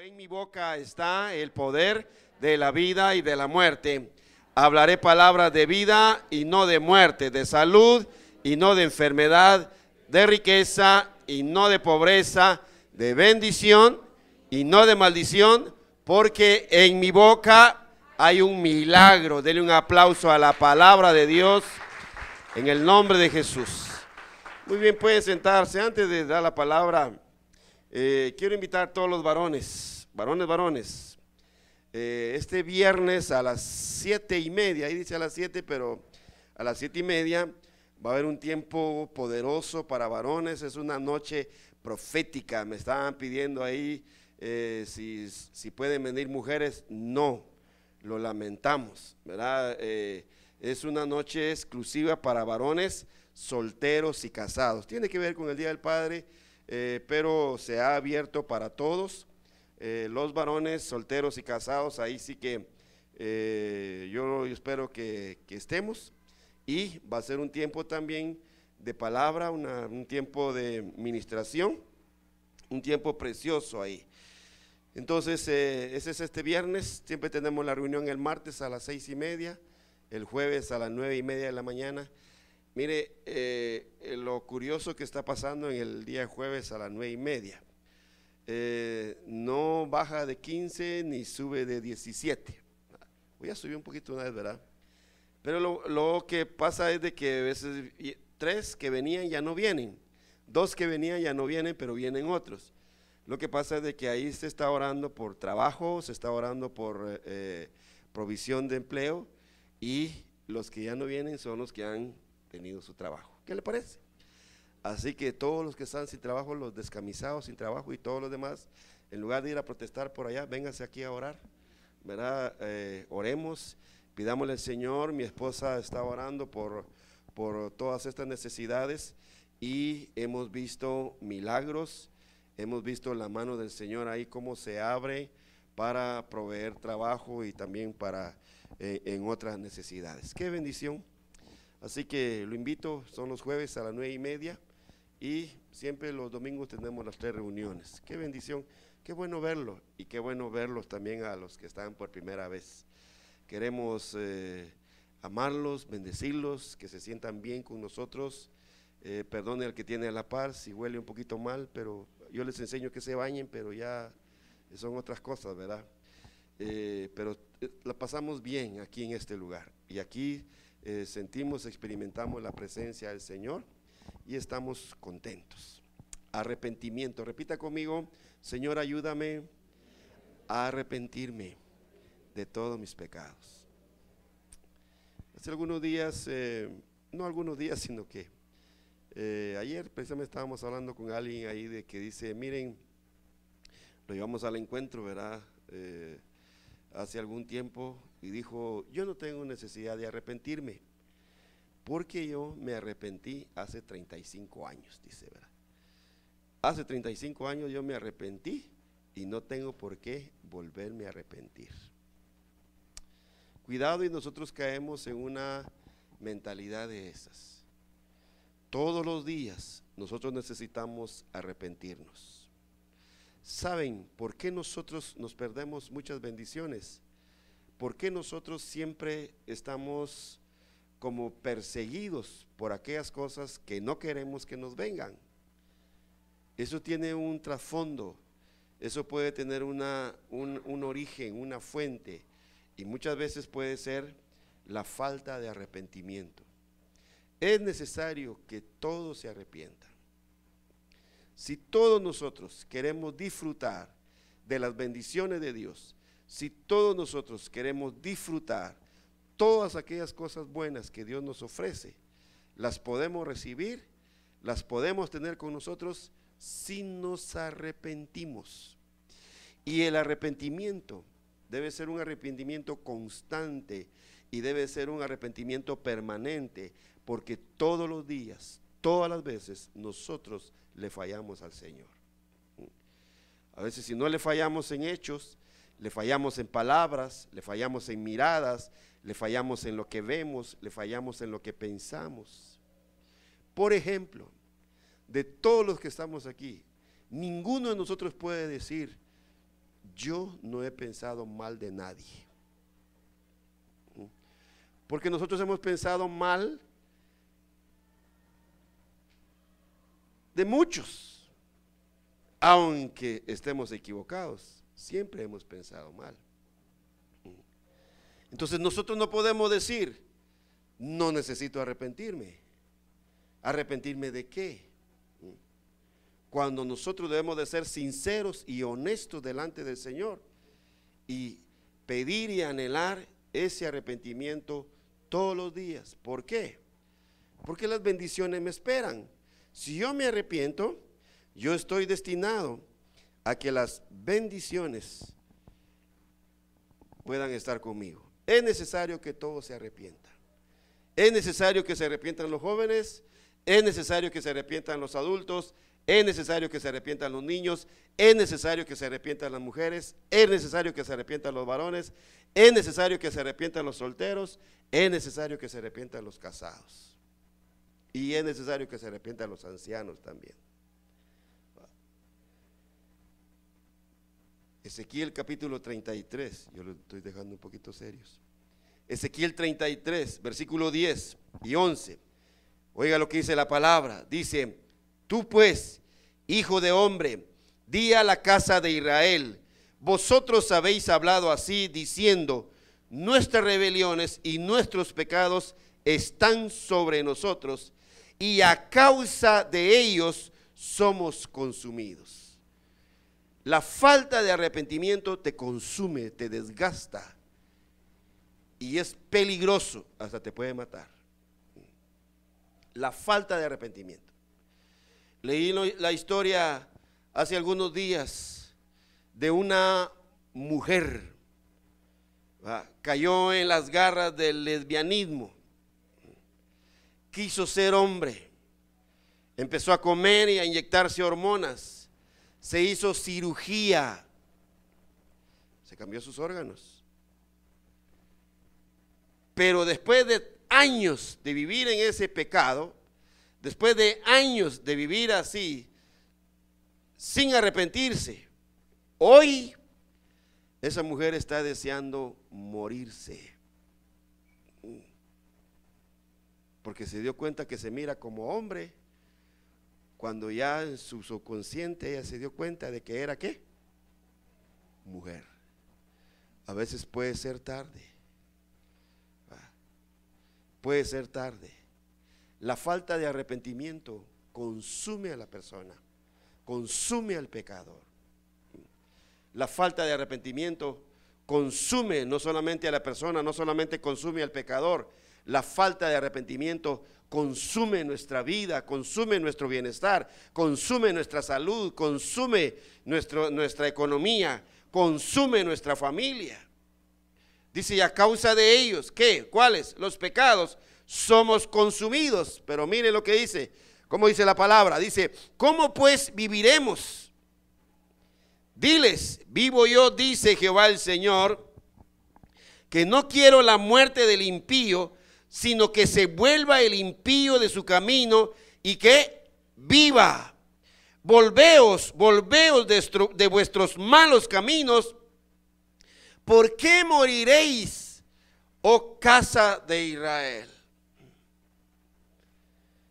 En mi boca está el poder de la vida y de la muerte. Hablaré palabras de vida y no de muerte, de salud y no de enfermedad, de riqueza y no de pobreza, de bendición y no de maldición, porque en mi boca hay un milagro. Denle un aplauso a la palabra de Dios en el nombre de Jesús. Muy bien, pueden sentarse. Antes de dar la palabra, quiero invitar a todos los varones, este viernes a las 7:30, ahí dice a las 7, pero a las 7:30 va a haber un tiempo poderoso para varones. Es una noche profética. Me estaban pidiendo ahí si pueden venir mujeres. No, lo lamentamos, ¿verdad? Es una noche exclusiva para varones solteros y casados. Tiene que ver con el Día del Padre, pero se ha abierto para todos. Los varones solteros y casados, ahí sí que yo espero que estemos, y va a ser un tiempo también de palabra, un tiempo de ministración, un tiempo precioso ahí. Entonces ese es este viernes. Siempre tenemos la reunión el martes a las 6:30, el jueves a las 9:30 de la mañana. Mire, lo curioso que está pasando en el día jueves a las 9:30. No baja de 15 ni sube de 17. Voy a subir un poquito una vez, ¿verdad? Pero lo que pasa es de que a veces 3 que venían ya no vienen, 2 que venían ya no vienen, pero vienen otros. Lo que pasa es de que ahí se está orando por trabajo, se está orando por provisión de empleo, y los que ya no vienen son los que han tenido su trabajo. ¿Qué le parece? Así que todos los que están sin trabajo, los descamisados sin trabajo y todos los demás, en lugar de ir a protestar por allá, vénganse aquí a orar, ¿verdad? Oremos, pidámosle al Señor. Mi esposa está orando por todas estas necesidades, y hemos visto milagros, hemos visto la mano del Señor ahí cómo se abre para proveer trabajo y también para en otras necesidades. ¡Qué bendición! Así que lo invito. Son los jueves a las 9:30. Y siempre los domingos tenemos las 3 reuniones. Qué bendición, qué bueno verlo, y qué bueno verlos también a los que están por primera vez. Queremos amarlos, bendecirlos, que se sientan bien con nosotros. Perdone al que tiene a la par si huele un poquito mal, pero yo les enseño que se bañen, pero ya son otras cosas, ¿verdad? Pero la pasamos bien aquí en este lugar, y aquí sentimos, experimentamos la presencia del Señor, y estamos contentos. Arrepentimiento. Repita conmigo: Señor, ayúdame a arrepentirme de todos mis pecados. Hace algunos días, no algunos días, sino que ayer precisamente estábamos hablando con alguien ahí de que dice: miren, lo llevamos al encuentro, ¿verdad? Hace algún tiempo, y dijo: yo no tengo necesidad de arrepentirme, porque yo me arrepentí hace 35 años, dice, ¿verdad? Hace 35 años yo me arrepentí y no tengo por qué volverme a arrepentir. Cuidado, y nosotros caemos en una mentalidad de esas. Todos los días nosotros necesitamos arrepentirnos. ¿Saben por qué nosotros nos perdemos muchas bendiciones? ¿Por qué nosotros siempre estamos como perseguidos por aquellas cosas que no queremos que nos vengan? Eso tiene un trasfondo, eso puede tener un origen, una fuente, y muchas veces puede ser la falta de arrepentimiento. Es necesario que todos se arrepientan. Si todos nosotros queremos disfrutar de las bendiciones de Dios, si todos nosotros queremos disfrutar todas aquellas cosas buenas que Dios nos ofrece, las podemos recibir, las podemos tener con nosotros si nos arrepentimos. Y el arrepentimiento debe ser un arrepentimiento constante, y debe ser un arrepentimiento permanente, porque todos los días, todas las veces, nosotros le fallamos al Señor. A veces, si no le fallamos en hechos, le fallamos en palabras, le fallamos en miradas, le fallamos en lo que vemos, le fallamos en lo que pensamos. Por ejemplo, de todos los que estamos aquí, ninguno de nosotros puede decir: yo no he pensado mal de nadie. Porque nosotros hemos pensado mal de muchos, aunque estemos equivocados, siempre hemos pensado mal. Entonces nosotros no podemos decir, no necesito arrepentirme. ¿Arrepentirme de qué? Cuando nosotros debemos de ser sinceros y honestos delante del Señor y pedir y anhelar ese arrepentimiento todos los días. ¿Por qué? Porque las bendiciones me esperan. Si yo me arrepiento, yo estoy destinado a que las bendiciones puedan estar conmigo. Es necesario que todos se arrepientan. Es necesario que se arrepientan los jóvenes, es necesario que se arrepientan los adultos, es necesario que se arrepientan los niños, es necesario que se arrepientan las mujeres, es necesario que se arrepientan los varones, es necesario que se arrepientan los solteros, es necesario que se arrepientan los casados y es necesario que se arrepientan los ancianos también. Ezequiel capítulo 33, yo lo estoy dejando un poquito serios. Ezequiel 33, versículo 10 y 11. Oiga lo que dice la palabra. Dice: tú pues, hijo de hombre, di a la casa de Israel, vosotros habéis hablado así, diciendo: nuestras rebeliones y nuestros pecados están sobre nosotros, y a causa de ellos somos consumidos. La falta de arrepentimiento te consume, te desgasta, y es peligroso, hasta te puede matar. La falta de arrepentimiento. Leí la historia hace algunos días de una mujer, cayó en las garras del lesbianismo, quiso ser hombre, empezó a comer y a inyectarse hormonas, se hizo cirugía, se cambió sus órganos, pero después de años de vivir en ese pecado, después de años de vivir así, sin arrepentirse, hoy esa mujer está deseando morirse, porque se dio cuenta que se mira como hombre, cuando ya en su subconsciente ella se dio cuenta de que era ¿qué? Mujer. A veces puede ser tarde, puede ser tarde. La falta de arrepentimiento consume a la persona, consume al pecador. La falta de arrepentimiento consume no solamente a la persona, no solamente consume al pecador. La falta de arrepentimiento consume nuestra vida, consume nuestro bienestar, consume nuestra salud, consume nuestra economía, consume nuestra familia. Dice: y a causa de ellos, ¿qué? ¿Cuáles? Los pecados, somos consumidos. Pero mire lo que dice, ¿cómo dice la palabra? Dice: ¿cómo pues viviremos? Diles: vivo yo, dice Jehová el Señor, que no quiero la muerte del impío, sino que se vuelva el impío de su camino y que viva. Volveos de vuestros malos caminos. ¿Por qué moriréis, oh casa de Israel?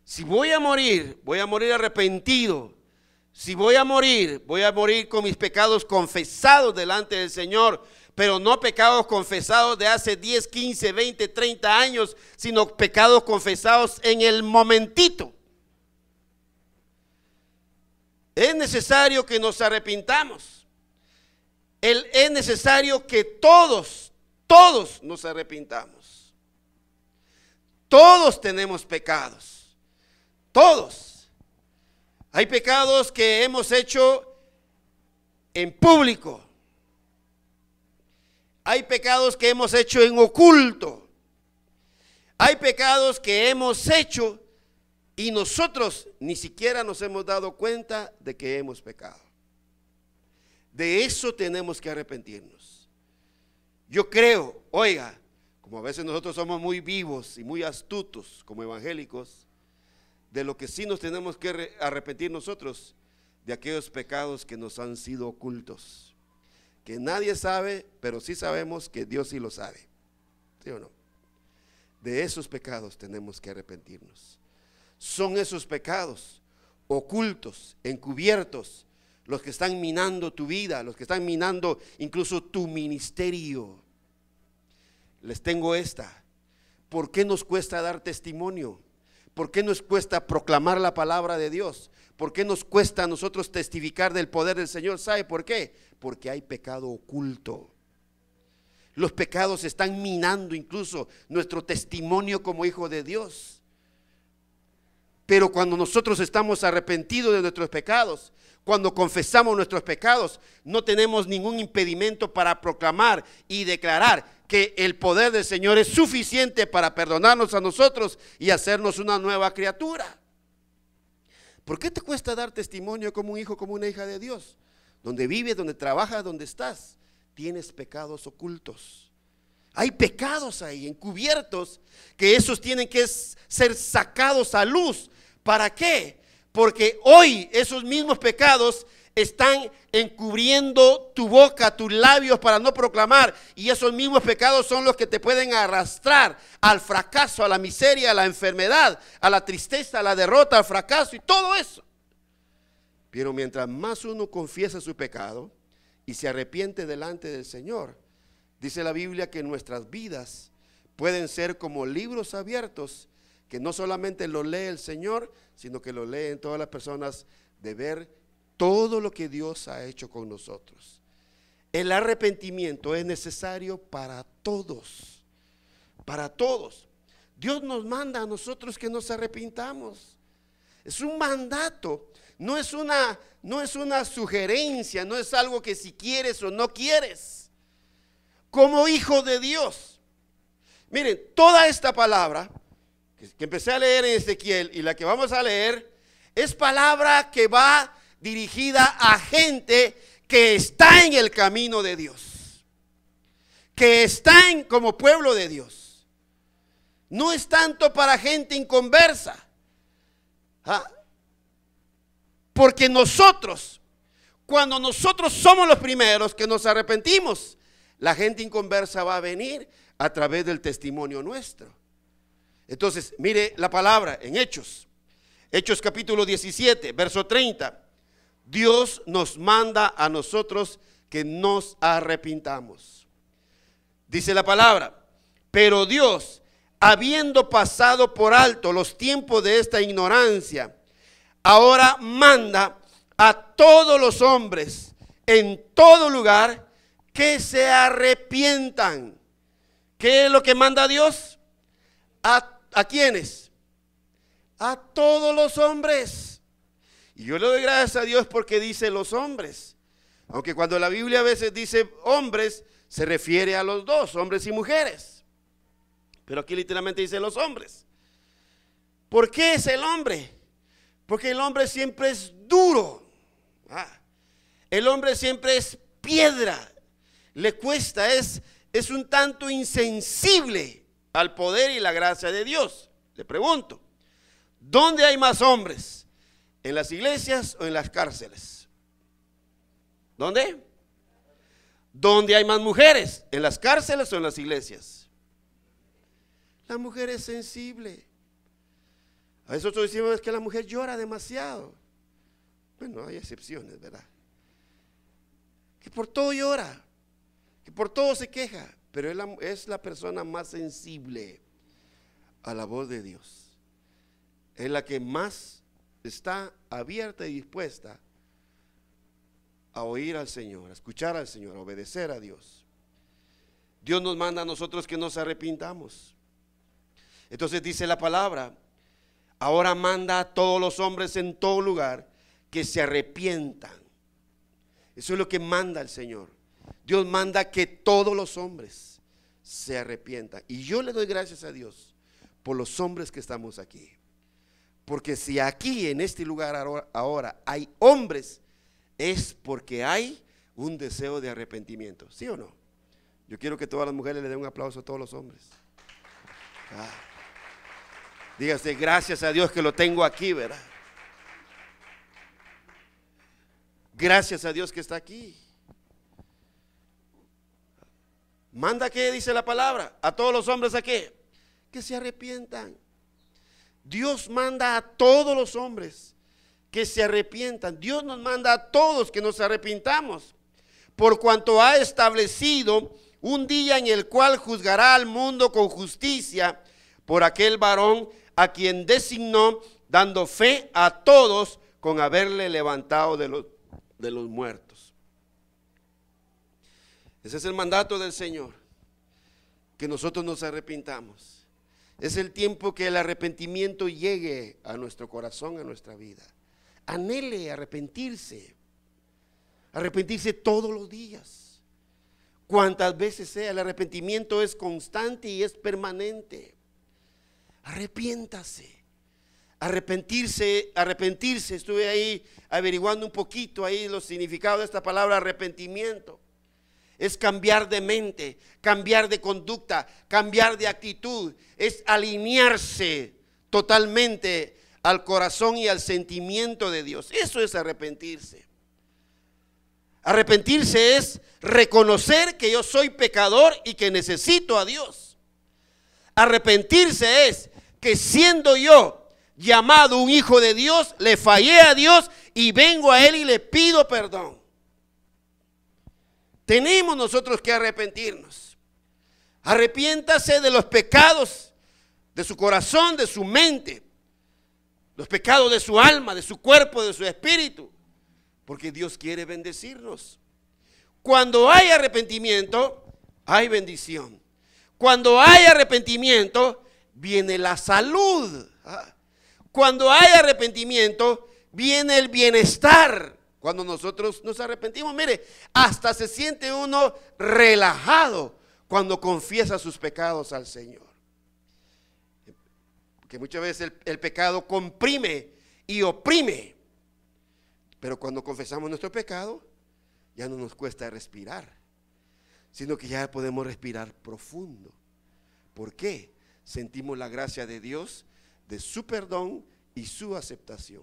Si voy a morir arrepentido. Si voy a morir con mis pecados confesados delante del Señor, pero no pecados confesados de hace 10, 15, 20, 30 años, sino pecados confesados en el momentito. Es necesario que nos arrepintamos. Es necesario que todos nos arrepintamos. Todos tenemos pecados. Todos. Hay pecados que hemos hecho en público. Hay pecados que hemos hecho en oculto. Hay pecados que hemos hecho y nosotros ni siquiera nos hemos dado cuenta de que hemos pecado. De eso tenemos que arrepentirnos. Yo creo, oiga, como a veces nosotros somos muy vivos y muy astutos como evangélicos, de lo que sí nos tenemos que arrepentir nosotros, de aquellos pecados que nos han sido ocultos, que nadie sabe, pero sí sabemos que Dios sí lo sabe. ¿Sí o no? De esos pecados tenemos que arrepentirnos. Son esos pecados ocultos, encubiertos, los que están minando tu vida, los que están minando incluso tu ministerio. Les tengo esta. ¿Por qué nos cuesta dar testimonio? ¿Por qué nos cuesta proclamar la palabra de Dios? ¿Por qué nos cuesta a nosotros testificar del poder del Señor? ¿Sabe por qué? Porque hay pecado oculto. Los pecados están minando incluso nuestro testimonio como hijo de Dios. Pero cuando nosotros estamos arrepentidos de nuestros pecados, cuando confesamos nuestros pecados, no tenemos ningún impedimento para proclamar y declarar que el poder del Señor es suficiente para perdonarnos a nosotros y hacernos una nueva criatura. ¿Por qué te cuesta dar testimonio como un hijo, como una hija de Dios? Donde vives, donde trabajas, donde estás, tienes pecados ocultos. Hay pecados ahí encubiertos que esos tienen que ser sacados a luz. ¿Para qué? Porque hoy esos mismos pecados están encubriendo tu boca, tus labios para no proclamar, y esos mismos pecados son los que te pueden arrastrar al fracaso, a la miseria, a la enfermedad, a la tristeza, a la derrota, al fracaso y todo eso. Pero mientras más uno confiesa su pecado y se arrepiente delante del Señor, dice la Biblia que nuestras vidas pueden ser como libros abiertos, que no solamente lo lee el Señor, sino que lo leen todas las personas, de ver todo lo que Dios ha hecho con nosotros. El arrepentimiento es necesario para todos, para todos. Dios nos manda a nosotros que nos arrepintamos. Es un mandato, no es una sugerencia, no es algo que si quieres o no quieres. Como hijo de Dios, miren, toda esta palabra que empecé a leer en Ezequiel y la que vamos a leer, es palabra que va dirigida a gente que está en el camino de Dios, que están como pueblo de Dios. No es tanto para gente inconversa, porque nosotros, cuando nosotros somos los primeros que nos arrepentimos, la gente inconversa va a venir a través del testimonio nuestro. Entonces, mire la palabra en Hechos capítulo 17, verso 30. Dios nos manda a nosotros que nos arrepintamos. Dice la palabra: pero Dios, habiendo pasado por alto los tiempos de esta ignorancia, ahora manda a todos los hombres en todo lugar que se arrepientan. ¿Qué es lo que manda Dios? ¿A quiénes? A todos los hombres. Y yo le doy gracias a Dios porque dice los hombres. Aunque cuando la Biblia a veces dice hombres, se refiere a los dos, hombres y mujeres. Pero aquí literalmente dice los hombres. ¿Por qué es el hombre? Porque el hombre siempre es duro. El hombre siempre es piedra. Le cuesta, es un tanto insensible al poder y la gracia de Dios. Le pregunto, ¿dónde hay más hombres? ¿En las iglesias o en las cárceles? ¿Dónde? ¿Dónde hay más mujeres? ¿En las cárceles o en las iglesias? La mujer es sensible. A veces nosotros decimos que la mujer llora demasiado. Bueno, hay excepciones, ¿verdad? Que por todo llora, que por todo se queja, pero es la persona más sensible a la voz de Dios. Es la que más está abierta y dispuesta a oír al Señor, a escuchar al Señor, a obedecer a Dios. Dios nos manda a nosotros que nos arrepintamos. Entonces dice la palabra: ahora manda a todos los hombres en todo lugar que se arrepientan. Eso es lo que manda el Señor. Dios manda que todos los hombres se arrepientan. Y yo le doy gracias a Dios por los hombres que estamos aquí. Porque si aquí en este lugar ahora hay hombres, es porque hay un deseo de arrepentimiento. ¿Sí o no? Yo quiero que todas las mujeres le den un aplauso a todos los hombres. Dígase, gracias a Dios que lo tengo aquí, ¿verdad? Gracias a Dios que está aquí. ¿Manda qué dice la palabra? A todos los hombres, ¿a qué? Que se arrepientan. Dios manda a todos los hombres que se arrepientan. Dios nos manda a todos que nos arrepintamos, por cuanto ha establecido un día en el cual juzgará al mundo con justicia por aquel varón a quien designó, dando fe a todos con haberle levantado de los muertos. Ese es el mandato del Señor, que nosotros nos arrepintamos. Es el tiempo que el arrepentimiento llegue a nuestro corazón, a nuestra vida. Anhele arrepentirse. Arrepentirse todos los días. Cuantas veces sea, el arrepentimiento es constante y es permanente. Arrepiéntase. Arrepentirse, estuve ahí averiguando un poquito ahí los significados de esta palabra arrepentimiento. Es cambiar de mente, cambiar de conducta, cambiar de actitud, es alinearse totalmente al corazón y al sentimiento de Dios. Eso es arrepentirse. Arrepentirse es reconocer que yo soy pecador y que necesito a Dios. Arrepentirse es que siendo yo llamado un hijo de Dios, le fallé a Dios y vengo a Él y le pido perdón. Tenemos nosotros que arrepentirnos. Arrepiéntase de los pecados de su corazón, de su mente, los pecados de su alma, de su cuerpo, de su espíritu, porque Dios quiere bendecirnos. Cuando hay arrepentimiento, hay bendición. Cuando hay arrepentimiento, viene la salud. Cuando hay arrepentimiento, viene el bienestar. Cuando nosotros nos arrepentimos, mire, hasta se siente uno relajado cuando confiesa sus pecados al Señor. Porque muchas veces el pecado comprime y oprime. Pero cuando confesamos nuestro pecado, ya no nos cuesta respirar, sino que ya podemos respirar profundo. ¿Por qué? Sentimos la gracia de Dios, de su perdón y su aceptación.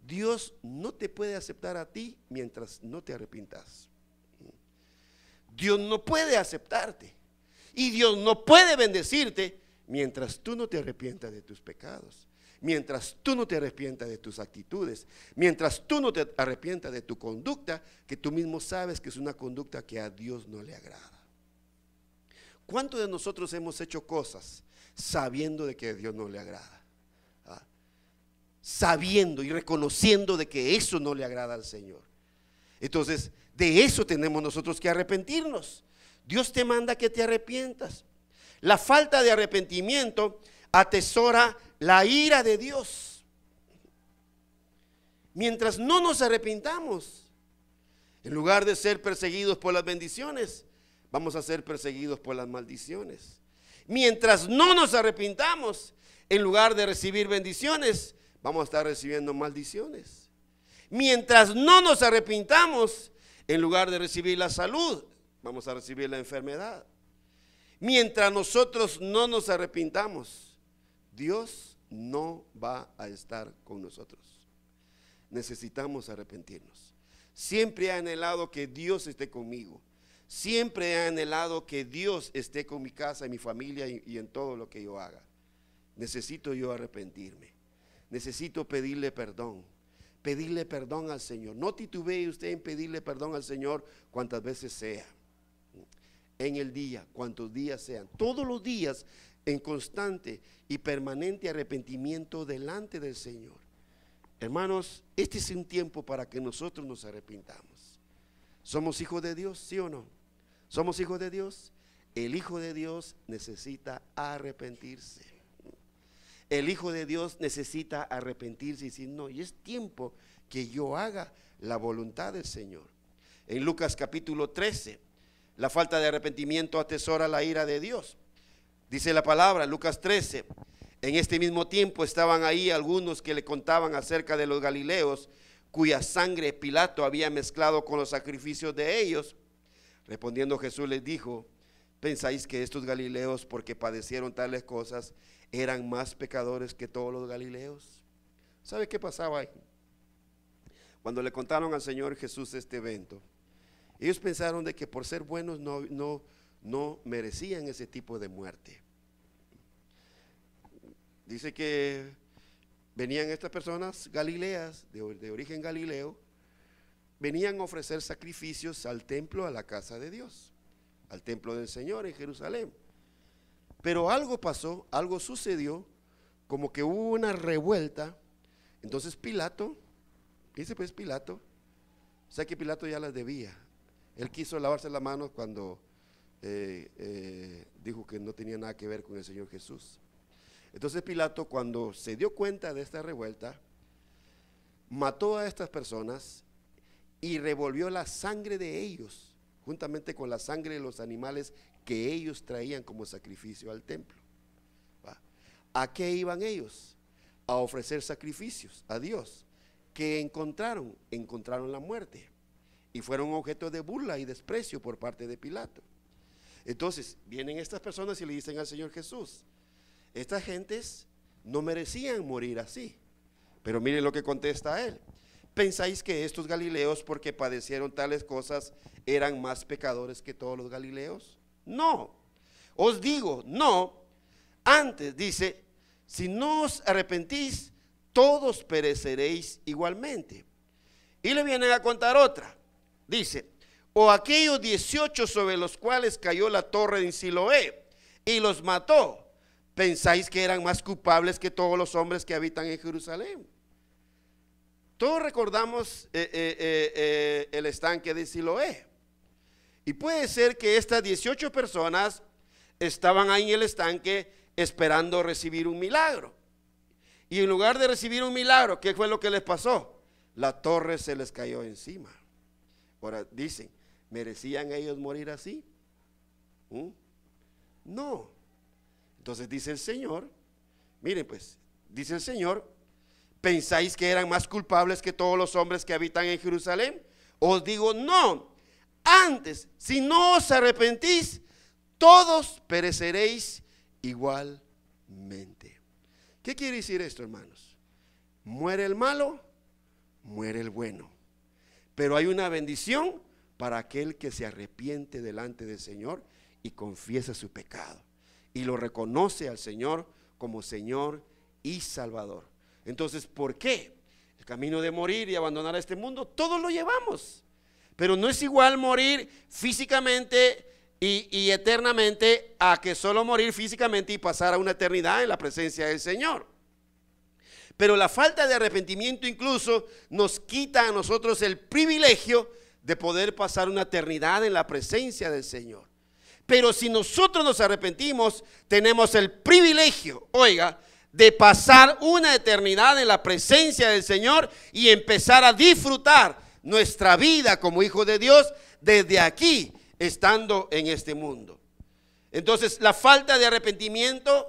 Dios no te puede aceptar a ti mientras no te arrepientas. Dios no puede aceptarte y Dios no puede bendecirte mientras tú no te arrepientas de tus pecados, mientras tú no te arrepientas de tus actitudes, mientras tú no te arrepientas de tu conducta, que tú mismo sabes que es una conducta que a Dios no le agrada. ¿Cuántos de nosotros hemos hecho cosas sabiendo de que a Dios no le agrada? Sabiendo y reconociendo de que eso no le agrada al Señor. Entonces, de eso tenemos nosotros que arrepentirnos. Dios te manda que te arrepientas. La falta de arrepentimiento atesora la ira de Dios. Mientras no nos arrepintamos, en lugar de ser perseguidos por las bendiciones, vamos a ser perseguidos por las maldiciones. Mientras no nos arrepintamos, en lugar de recibir bendiciones, vamos a estar recibiendo maldiciones. Mientras no nos arrepintamos, en lugar de recibir la salud, vamos a recibir la enfermedad. Mientras nosotros no nos arrepintamos, Dios no va a estar con nosotros. Necesitamos arrepentirnos. Siempre he anhelado que Dios esté conmigo. Siempre he anhelado que Dios esté con mi casa, en mi familia y en todo lo que yo haga. Necesito yo arrepentirme. Necesito pedirle perdón al Señor. No titubee usted en pedirle perdón al Señor cuantas veces sea. En el día, cuantos días sean. Todos los días en constante y permanente arrepentimiento delante del Señor. Hermanos, este es un tiempo para que nosotros nos arrepintamos. ¿Somos hijos de Dios? ¿Sí o no? ¿Somos hijos de Dios? El Hijo de Dios necesita arrepentirse. El Hijo de Dios necesita arrepentirse y decir, no, y es tiempo que yo haga la voluntad del Señor. En Lucas capítulo 13, la falta de arrepentimiento atesora la ira de Dios. Dice la palabra, Lucas 13, en este mismo tiempo estaban ahí algunos que le contaban acerca de los galileos, cuya sangre Pilato había mezclado con los sacrificios de ellos. Respondiendo Jesús les dijo, ¿pensáis que estos galileos, porque padecieron tales cosas, eran más pecadores que todos los galileos? ¿Sabe qué pasaba ahí? Cuando le contaron al Señor Jesús este evento, ellos pensaron de que por ser buenos no merecían ese tipo de muerte. Dice que venían estas personas galileas, de origen galileo, venían a ofrecer sacrificios al templo, a la casa de Dios, al templo del Señor en Jerusalén. Pero algo pasó, algo sucedió, como que hubo una revuelta. Entonces Pilato, dice pues Pilato, o sea que Pilato ya las debía. Él quiso lavarse las manos cuando dijo que no tenía nada que ver con el Señor Jesús. Entonces Pilato, cuando se dio cuenta de esta revuelta, mató a estas personas y revolvió la sangre de ellos, juntamente con la sangre de los animales que ellos traían como sacrificio al templo. ¿A qué iban ellos? A ofrecer sacrificios a Dios. ¿Qué encontraron? Encontraron la muerte y fueron objeto de burla y desprecio por parte de Pilato. Entonces vienen estas personas y le dicen al Señor Jesús: estas gentes no merecían morir así. Pero miren lo que contesta a él: ¿pensáis que estos galileos, porque padecieron tales cosas, eran más pecadores que todos los galileos? No, os digo, no. Antes dice: si no os arrepentís, todos pereceréis igualmente. Y le vienen a contar otra. Dice: o aquellos 18 sobre los cuales cayó la torre en Siloé y los mató, ¿pensáis que eran más culpables que todos los hombres que habitan en Jerusalén? Todos recordamos el estanque de Siloé. Y puede ser que estas 18 personas estaban ahí en el estanque esperando recibir un milagro. Y en lugar de recibir un milagro, ¿qué fue lo que les pasó? La torre se les cayó encima. Ahora dicen, ¿merecían ellos morir así? No. Entonces dice el Señor, miren pues, dice el Señor: ¿pensáis que eran más culpables que todos los hombres que habitan en Jerusalén? Os digo, no. Antes, si no os arrepentís, todos pereceréis igualmente. ¿Qué quiere decir esto, hermanos? Muere el malo, muere el bueno. Pero hay una bendición para aquel que se arrepiente delante del Señor y confiesa su pecado y lo reconoce al Señor como Señor y Salvador. Entonces, ¿por qué? El camino de morir y abandonar este mundo, todos lo llevamos. Pero no es igual morir físicamente y eternamente a que solo morir físicamente y pasar a una eternidad en la presencia del Señor. Pero la falta de arrepentimiento incluso nos quita a nosotros el privilegio de poder pasar una eternidad en la presencia del Señor. Pero si nosotros nos arrepentimos, tenemos el privilegio, oiga, de pasar una eternidad en la presencia del Señor y empezar a disfrutar nuestra vida como hijos de Dios desde aquí, estando en este mundo. Entonces, la falta de arrepentimiento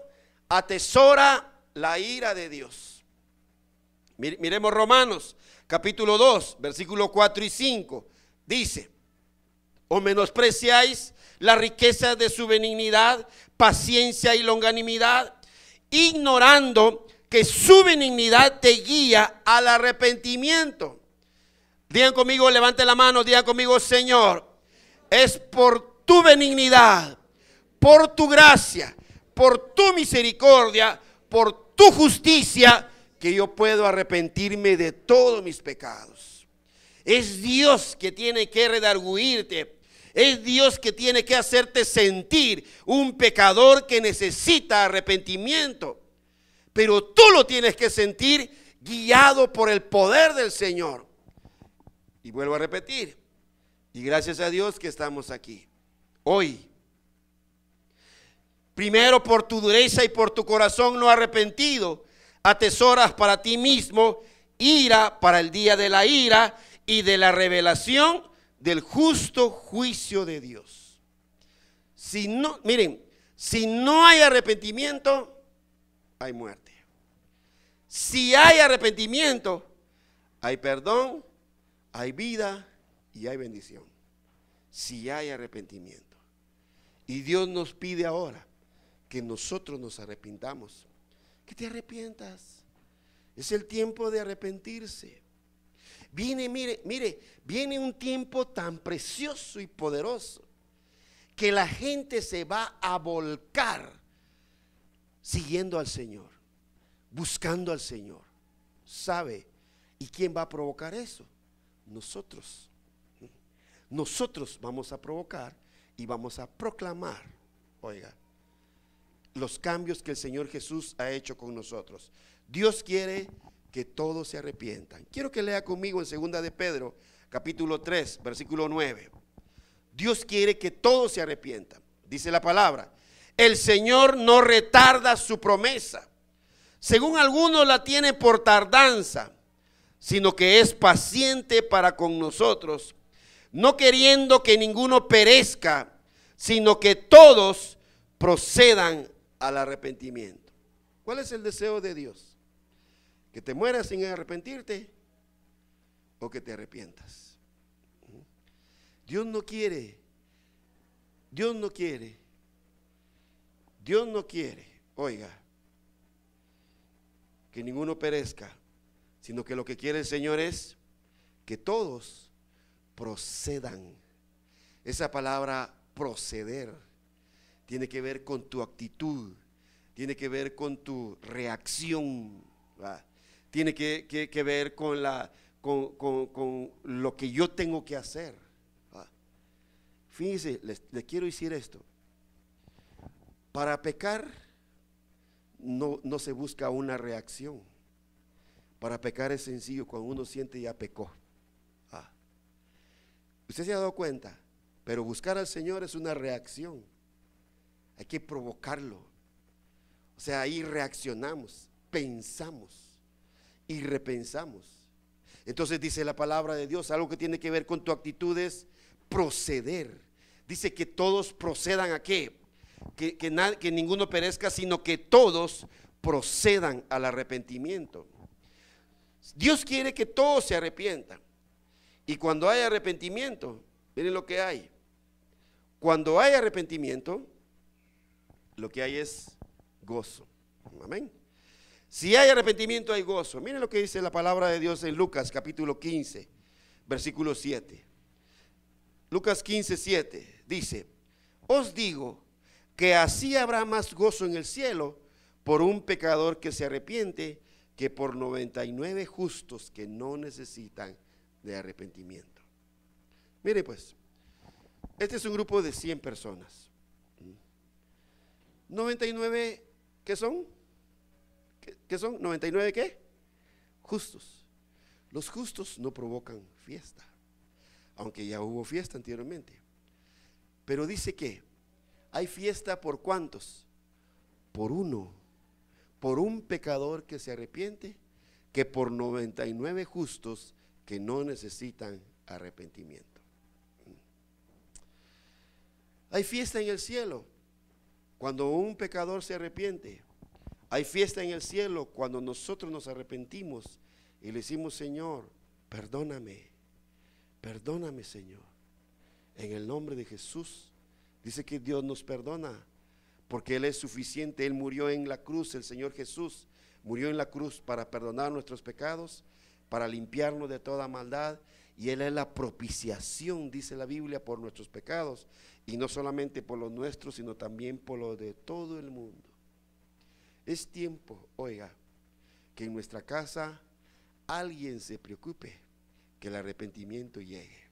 atesora la ira de Dios. Miremos Romanos capítulo 2, versículos 4 y 5. Dice: ¿o menospreciáis la riqueza de su benignidad, paciencia y longanimidad, ignorando que su benignidad te guía al arrepentimiento? Digan conmigo, levante la mano, digan conmigo: Señor, es por tu benignidad, por tu gracia, por tu misericordia, por tu justicia, que yo puedo arrepentirme de todos mis pecados. Es Dios que tiene que redarguirte. Es Dios que tiene que hacerte sentir un pecador que necesita arrepentimiento. Pero tú lo tienes que sentir guiado por el poder del Señor. Y vuelvo a repetir, y gracias a Dios que estamos aquí hoy. Primero, por tu dureza y por tu corazón no arrepentido, atesoras para ti mismo ira para el día de la ira y de la revelación del justo juicio de Dios. Si no, miren, si no hay arrepentimiento, hay muerte. Si hay arrepentimiento, hay perdón, hay vida y hay bendición. Si hay arrepentimiento. Y Dios nos pide ahora que nosotros nos arrepintamos. Que te arrepientas. Es el tiempo de arrepentirse. Viene, mire, viene un tiempo tan precioso y poderoso que la gente se va a volcar siguiendo al Señor, buscando al Señor. ¿Sabe? ¿Y quién va a provocar eso? Nosotros. Nosotros vamos a provocar y vamos a proclamar, oiga, los cambios que el Señor Jesús ha hecho con nosotros. Dios quiere que todos se arrepientan. Quiero que lea conmigo en 2 de Pedro, capítulo 3, versículo 9. Dios quiere que todos se arrepientan. Dice la palabra: el Señor no retarda su promesa, según algunos la tienen por tardanza, sino que es paciente para con nosotros, no queriendo que ninguno perezca, sino que todos procedan al arrepentimiento. ¿Cuál es el deseo de Dios? ¿Que te mueras sin arrepentirte o que te arrepientas? Dios no quiere, oiga, que ninguno perezca, sino que lo que quiere el Señor es que todos procedan. Esa palabra proceder tiene que ver con tu actitud, tiene que ver con tu reacción, ¿verdad? Tiene que ver con lo que yo tengo que hacer, ¿verdad? Fíjense, les quiero decir esto: para pecar no se busca una reacción. Para pecar es sencillo, cuando uno siente ya pecó. Usted se ha dado cuenta, pero buscar al Señor es una reacción. Hay que provocarlo. O sea, ahí reaccionamos, pensamos y repensamos. Entonces dice la palabra de Dios, algo que tiene que ver con tu actitud es proceder. Dice que todos procedan a qué, que ninguno perezca, sino que todos procedan al arrepentimiento. Dios quiere que todos se arrepientan. Y cuando hay arrepentimiento, miren lo que hay. Cuando hay arrepentimiento, lo que hay es gozo. Amén. Si hay arrepentimiento, hay gozo. Miren lo que dice la palabra de Dios en Lucas capítulo 15, versículo 7. Lucas 15, 7 dice: os digo que así habrá más gozo en el cielo por un pecador que se arrepiente, que por 99 justos que no necesitan de arrepentimiento. Mire pues, este es un grupo de 100 personas. 99, ¿qué son? ¿Qué son? 99 ¿qué? Justos. Los justos no provocan fiesta, aunque ya hubo fiesta anteriormente. Pero dice que hay fiesta por ¿cuántos? Por uno, por un pecador que se arrepiente, que por 99 justos que no necesitan arrepentimiento. Hay fiesta en el cielo cuando un pecador se arrepiente. Hay fiesta en el cielo cuando nosotros nos arrepentimos y le decimos: Señor, perdóname, perdóname, Señor. En el nombre de Jesús. Dice que Dios nos perdona porque Él es suficiente. Él murió en la cruz, el Señor Jesús murió en la cruz para perdonar nuestros pecados, para limpiarnos de toda maldad, y Él es la propiciación, dice la Biblia, por nuestros pecados, y no solamente por los nuestros, sino también por los de todo el mundo. Es tiempo, oiga, que en nuestra casa alguien se preocupe que el arrepentimiento llegue.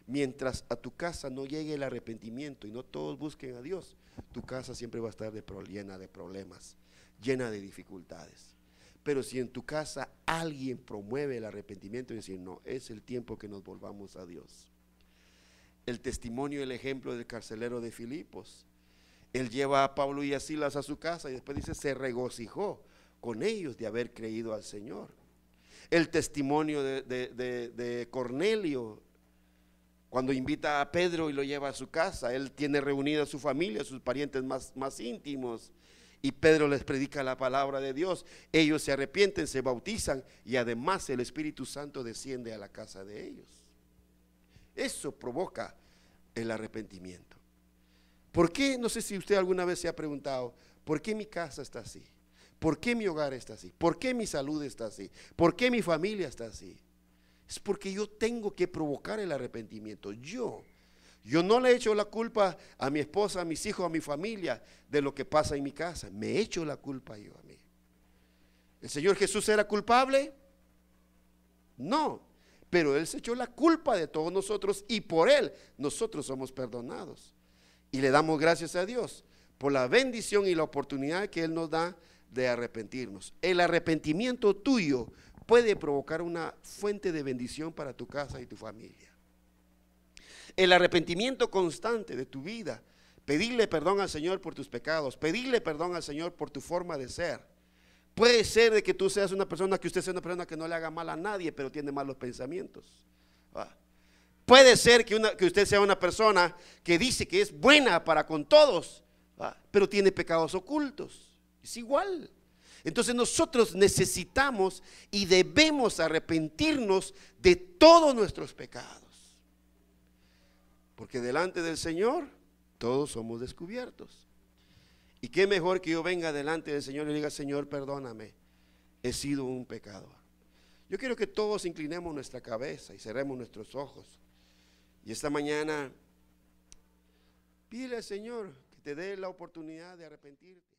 Mientras a tu casa no llegue el arrepentimiento y no todos busquen a Dios, tu casa siempre va a estar llena de problemas, llena de dificultades. Pero si en tu casa alguien promueve el arrepentimiento y decir: no, es el tiempo que nos volvamos a Dios. El testimonio, el ejemplo del carcelero de Filipos. Él lleva a Pablo y a Silas a su casa y después dice: se regocijó con ellos de haber creído al Señor. El testimonio de Cornelio, cuando invita a Pedro y lo lleva a su casa. Él tiene reunida a su familia, a sus parientes más íntimos, y Pedro les predica la palabra de Dios. Ellos se arrepienten, se bautizan, y además el Espíritu Santo desciende a la casa de ellos. Eso provoca el arrepentimiento. ¿Por qué? No sé si usted alguna vez se ha preguntado: ¿por qué mi casa está así? ¿Por qué mi hogar está así? ¿Por qué mi salud está así? ¿Por qué mi familia está así? Es porque yo tengo que provocar el arrepentimiento. Yo Yo no le echo la culpa a mi esposa, a mis hijos, a mi familia de lo que pasa en mi casa. Me echo la culpa yo a mí. ¿El Señor Jesús era culpable? No, pero Él se echó la culpa de todos nosotros y por Él nosotros somos perdonados. Y le damos gracias a Dios por la bendición y la oportunidad que Él nos da de arrepentirnos. El arrepentimiento tuyo puede provocar una fuente de bendición para tu casa y tu familia. El arrepentimiento constante de tu vida, pedirle perdón al Señor por tus pecados, pedirle perdón al Señor por tu forma de ser. Puede ser de que tú seas una persona, que usted sea una persona que no le haga mal a nadie, pero tiene malos pensamientos. Puede ser que usted sea una persona que dice que es buena para con todos, pero tiene pecados ocultos. Es igual. Entonces nosotros necesitamos y debemos arrepentirnos de todos nuestros pecados. Porque delante del Señor todos somos descubiertos. Y qué mejor que yo venga delante del Señor y le diga: Señor, perdóname, he sido un pecador. Yo quiero que todos inclinemos nuestra cabeza y cerremos nuestros ojos. Y esta mañana pídele al Señor que te dé la oportunidad de arrepentirte.